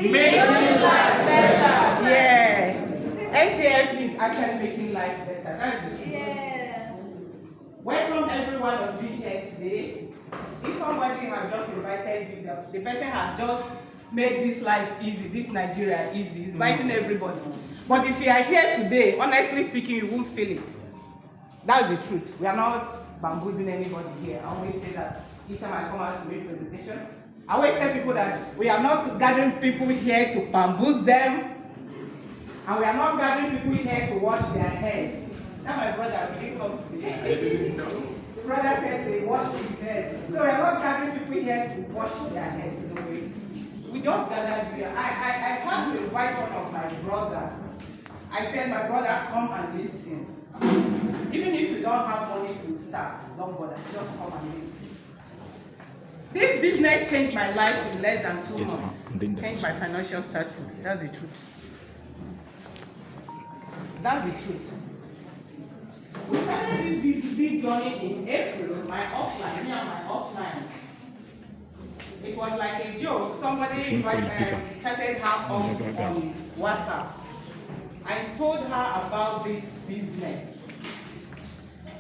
Make this life better. Yeah. Mtfe is actually making life better. That's the truth. Yeah. Welcome everyone of you here today. If somebody has just invited you, the person has just made this life easy, this Nigeria easy, it's inviting everybody. But if you are here today, honestly speaking, you won't feel it. That's the truth. We are not bamboozling anybody here. I always say that each time I come out to make presentation. I always tell people that we are not gathering people here to bamboozle them, and we are not gathering people here to wash their hair. Now my brother didn't come today. I didn't know. The brother said they wash his head. So we are not gathering people here to wash their head. You know, we just gathered here. I had to invite one of my brother. I said, my brother, come and listen. Even if you don't have money to start, don't bother. Just come and listen. This business changed my life in less than 2 months. Changed my financial status. That's the truth. That's the truth. We started this big journey in April, me and my offline. It was like a joke. Somebody started her on WhatsApp. I told her about this business.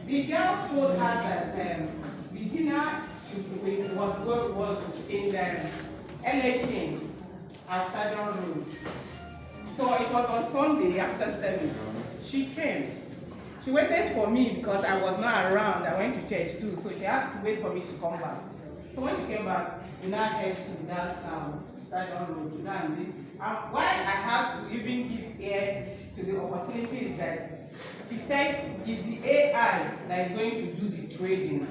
The girl told her that the dinner was in the LA Kings at Stadium Road. So it was on Sunday after service. She came. She waited for me because I was not around. I went to church too, so she had to wait for me to come back. So when she came back, we now head to that Stadium Road to go and this. Why I had to even give ear to the opportunity is that she said it's the AI that is going to do the trading.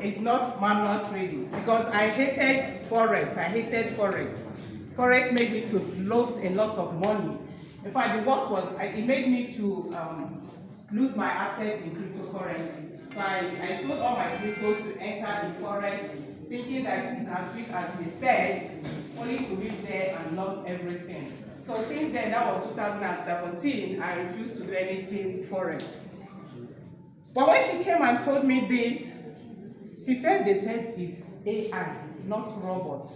It's not manual trading, because I hated forex. Forex made me to lose a lot of money. In fact, the worst was it made me to lose my assets in cryptocurrency. So I sold all my cryptos to enter the forex, thinking that it's as quick as they said, only to reach there and lost everything. So since then, that was 2017, I refused to do anything forex. But when she came and told me this, she said they said it's AI, not robot.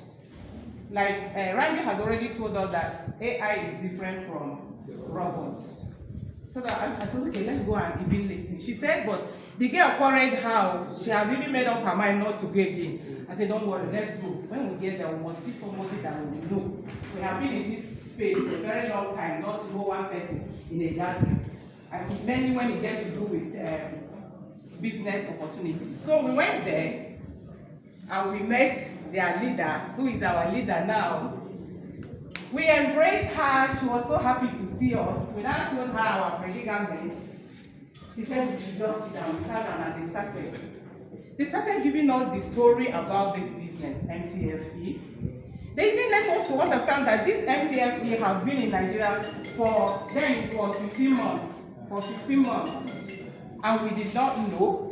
Like Randy has already told us that AI is different from robots. So that I said, okay, let's go and even listen. She said, but the girl quarreled how she has even made up her mind not to go again. I said, don't worry, let's go. When we get there, we must see somebody that we know. We have been in this space for a very long time, not to know one person in a gathering. And mainly when it gets to do with business opportunities. So we went there and we met their leader, who is our leader now. We embraced her. She was so happy to see us. We now told her our predicament. She said we should just sit down. We sat down and they started giving us the story about this business, Mtfe. They even let us to understand that this Mtfe has been in Nigeria for, then it was 15 months. For 15 months. And we did not know.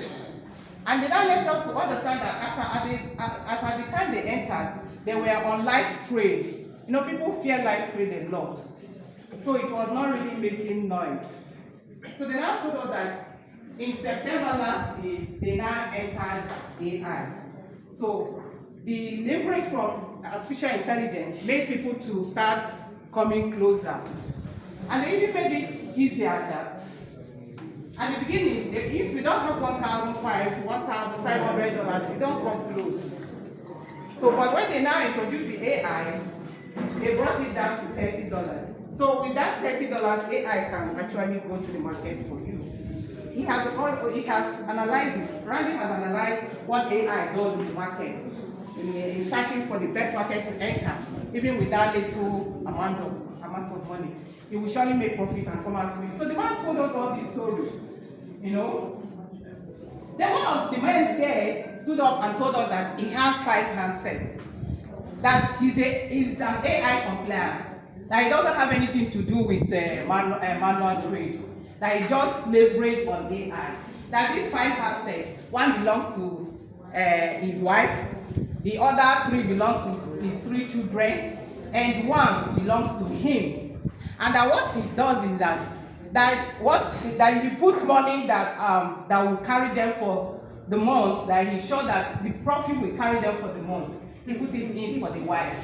And they now let us to understand that as at the time they entered, they were on live trade. You know, people fear live trade a lot. So it was not really making noise. So they now told us that in September last year, they now entered AI. So the leverage from artificial intelligence made people to start coming closer. And they even made it easier that at the beginning, if you don't have $1,500, you don't come close. So, but when they now introduce the AI, they brought it down to $30. So with that $30, AI can actually go to the market for you. He has analyzed it. Randy has analyzed what AI does in the market, in searching for the best market to enter, even with that little amount of money. He will surely make profit and come out for you. So the man told us all these stories, you know. Then one of the men there stood up and told us that he has 5 handsets, that he's an AI compliance, that he doesn't have anything to do with manual trade, that he just leverage on AI. That these 5 handsets, one belongs to his wife, the other 3 belongs to his 3 children, and 1 belongs to him. And that what he does is that he puts money that will carry them for the month, that he's sure that the profit will carry them for the month. He put it in for the wife.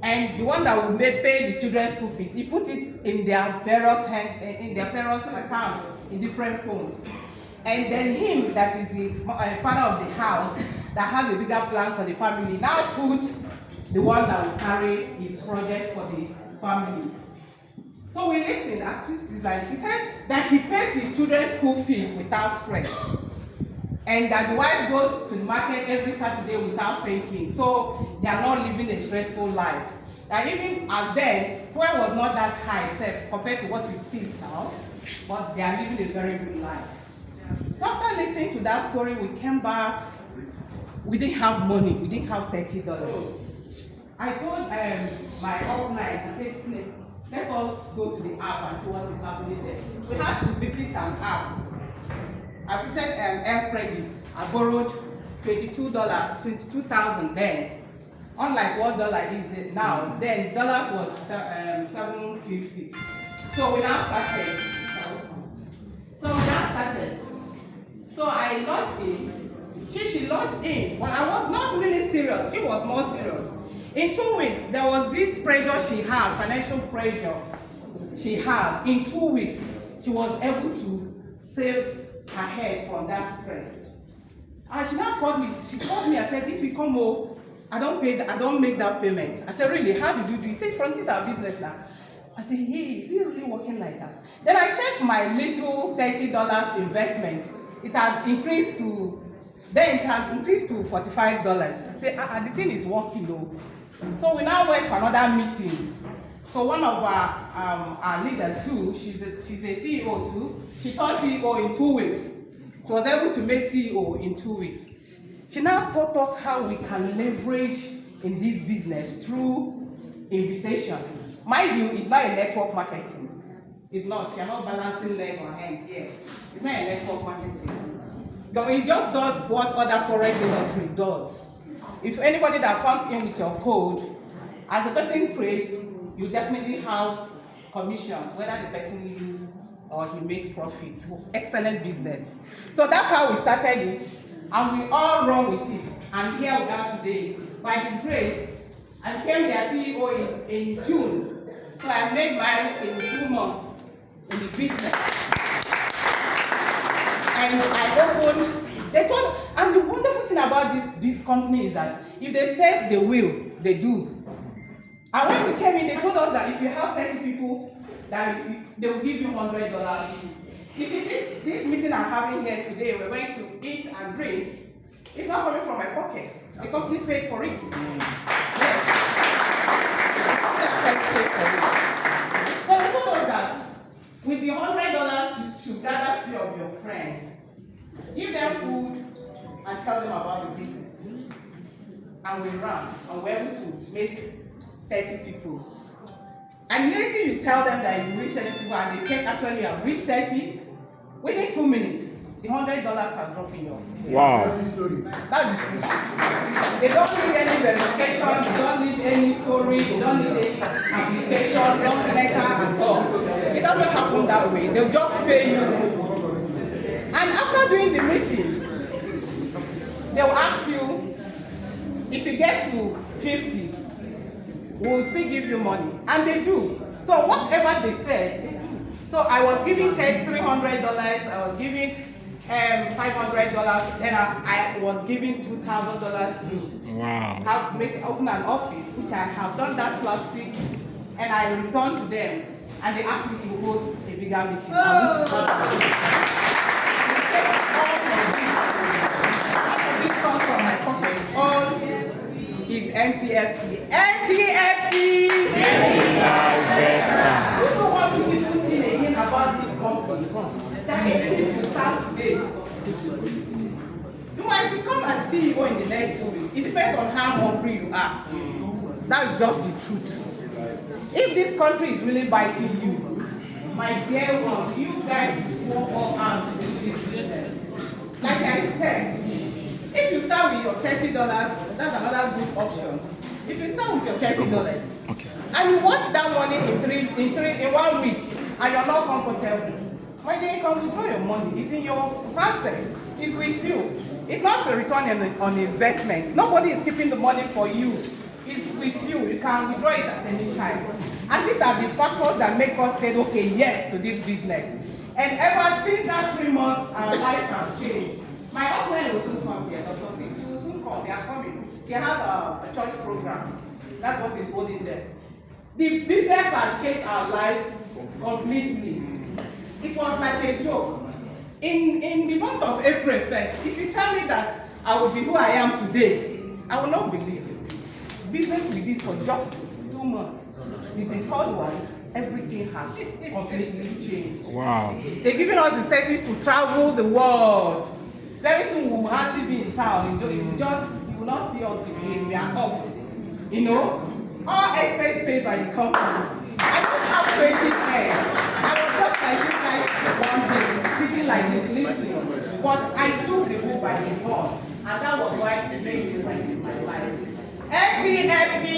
And the one that will pay the children's school fees, he put it in their parents' accounts in different phones. And then him, that is the father of the house, that has a bigger plan for the family, now put the one that will carry his project for the family. So we listened. Actually, like he said that he pays his children's school fees without stress, and that the wife goes to the market every Saturday without thinking. So they are not living a stressful life. And even as then, fuel was not that high, except compared to what we see now, but they are living a very good life. So after listening to that story, we came back. We didn't have money. We didn't have $30. I told my organizer, I said, let us go to the app and see what is happening there. We had to visit an app. I visited Air Credit. I borrowed $22,000 then. Unlike what dollar is it now, then dollars was $7.50. So we now started. So I lodged in. She lodged in, but I was not really serious. She was more serious. In 2 weeks, there was this pressure she had, financial pressure she had. In 2 weeks, she was able to save her head from that stress. And she now called me. She called me and said, if you come home, I don't make that payment. I said, really? How did you do? He said, from this our business now. I said, hey, is he really working like that? Then I checked my little $30 investment. It has increased to $45. I said, the thing is working though. So we now went for another meeting. So one of our leaders too, she's a CEO too. She taught CEO in 2 weeks. She was able to make CEO in 2 weeks. She now taught us how we can leverage in this business through invitation. Mind you, it's not a network marketing. It's not. You're not balancing leg or hand here. It's not a network marketing. It just does what other forex industry does. If anybody that comes in with your code, as a person trades, you definitely have commissions, whether the person uses or he makes profits. Excellent business. So that's how we started it, and we all run with it. And here we are today. By His grace, I became their CEO in June. So I made mine in 2 months in the business. And I opened, and the wonderful thing about this big company is that if they said they will, they do. And when we came in, they told us that if you have 30 people, that they will give you $100. You see, this meeting I'm having here today, we're going to eat and drink. It's not coming from my pocket. The company paid for it. Yes. So they told us that with the $100, you should gather 3 of your friends, give them food, and tell them about the business. And we ran, and we were able to make 30 people. And immediately you tell them that you reached 30 people, and they check actually you have reached 30, within 2 minutes, the $100 have dropped in your hand. Wow. That's the truth. They don't need any verification, they don't need any story, they don't need any application, don't letter and all. It doesn't happen that way. They'll just pay you. And after doing the meeting, they'll ask you, if you get to 50, we'll still give you money. And they do. So whatever they said, they do. So I was giving $300, I was giving $500, then I was giving $2,000 to open an office, which I have done that last week, and I returned to them, and they asked me to host a bigger meeting. All from my pocket. All is Mtfe. Mtfe! You know what beautiful thing again about this company? That if you start today, you might become a CEO in the next 2 weeks. It depends on how hungry you are. That's just the truth. If this country is really biting you, my dear one, you guys work all out to do this business. Like I said, if you start with your $30, that's another good option. If you start with your $30, and you watch that money in 1 week, and you're not comfortable, when they come withdraw your money, it's in your assets, it's with you. It's not a return on investment. Nobody is keeping the money for you. It's with you. You can withdraw it at any time. And these are the factors that make us say, okay, yes to this business. And ever since that 3 months, our life has changed. My husband will soon come here, Dr. Lee. She will soon come. They are coming. She has a church program. That's what is holding them. The business has changed our life completely. It was like a joke. In the month of April 1st, if you tell me that I will be who I am today, I will not believe it. Business we did for just 2 months. With the third one, everything has completely changed. Wow. They're giving us incentives to travel the world. Very soon we will hardly be in town. You will not see us again. We are off. You know? All expenses paid by the company. I don't have crazy hair. I was just like this guy one day, sitting like this, listening. But I took the book by the horn, and that was why it made me like in my life. MTFE!